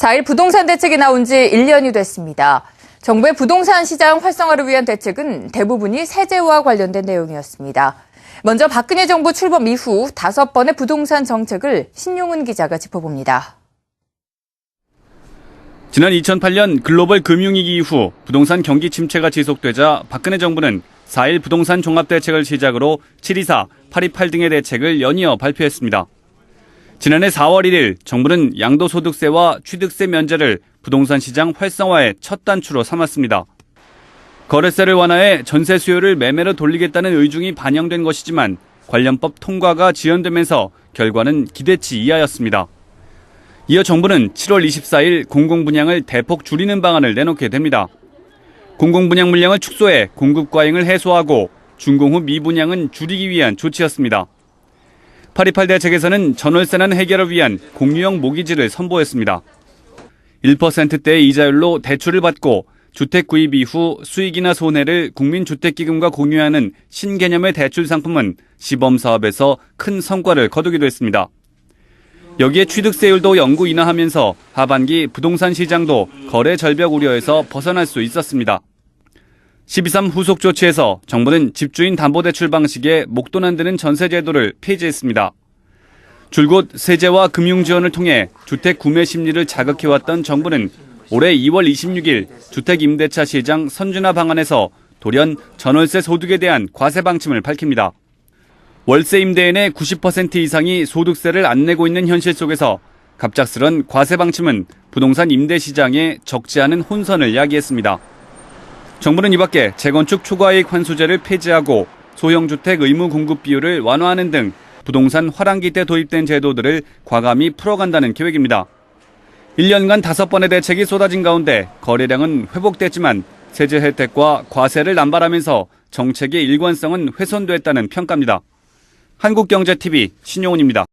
4일 부동산 대책이 나온 지 1년이 됐습니다. 정부의 부동산 시장 활성화를 위한 대책은 대부분이 세제와 관련된 내용이었습니다. 먼저 박근혜 정부 출범 이후 5번의 부동산 정책을 신용훈 기자가 짚어봅니다. 지난 2008년 글로벌 금융위기 이후 부동산 경기 침체가 지속되자 박근혜 정부는 4.1 부동산 종합대책을 시작으로 7.24, 8.28 등의 대책을 연이어 발표했습니다. 지난해 4월 1일 정부는 양도소득세와 취득세 면제를 부동산 시장 활성화의 첫 단추로 삼았습니다. 거래세를 완화해 전세 수요를 매매로 돌리겠다는 의중이 반영된 것이지만 관련법 통과가 지연되면서 결과는 기대치 이하였습니다. 이어 정부는 7월 24일 공공분양을 대폭 줄이는 방안을 내놓게 됩니다. 공공분양 물량을 축소해 공급 과잉을 해소하고 준공 후 미분양은 줄이기 위한 조치였습니다. 8.28 대책에서는 전월세난 해결을 위한 공유형 모기지를 선보였습니다. 1%대의 이자율로 대출을 받고 주택 구입 이후 수익이나 손해를 국민주택기금과 공유하는 신개념의 대출 상품은 시범사업에서 큰 성과를 거두기도 했습니다. 여기에 취득세율도 영구 인하하면서 하반기 부동산 시장도 거래 절벽 우려에서 벗어날 수 있었습니다. 12.3 후속 조치에서 정부는 집주인 담보대출 방식의 목돈 안 드는 전세 제도를 폐지했습니다. 줄곧 세제와 금융 지원을 통해 주택 구매 심리를 자극해왔던 정부는 올해 2월 26일 주택 임대차 시장 선진화 방안에서 돌연 전월세 소득에 대한 과세 방침을 밝힙니다. 월세 임대인의 90% 이상이 소득세를 안 내고 있는 현실 속에서 갑작스런 과세 방침은 부동산 임대 시장에 적지 않은 혼선을 야기했습니다. 정부는 이 밖에 재건축 초과이익 환수제를 폐지하고 소형주택 의무 공급 비율을 완화하는 등 부동산 화랑기 때 도입된 제도들을 과감히 풀어간다는 계획입니다. 1년간 5번의 대책이 쏟아진 가운데 거래량은 회복됐지만 세제 혜택과 과세를 남발하면서 정책의 일관성은 훼손됐다는 평가입니다. 한국경제TV 신용훈입니다.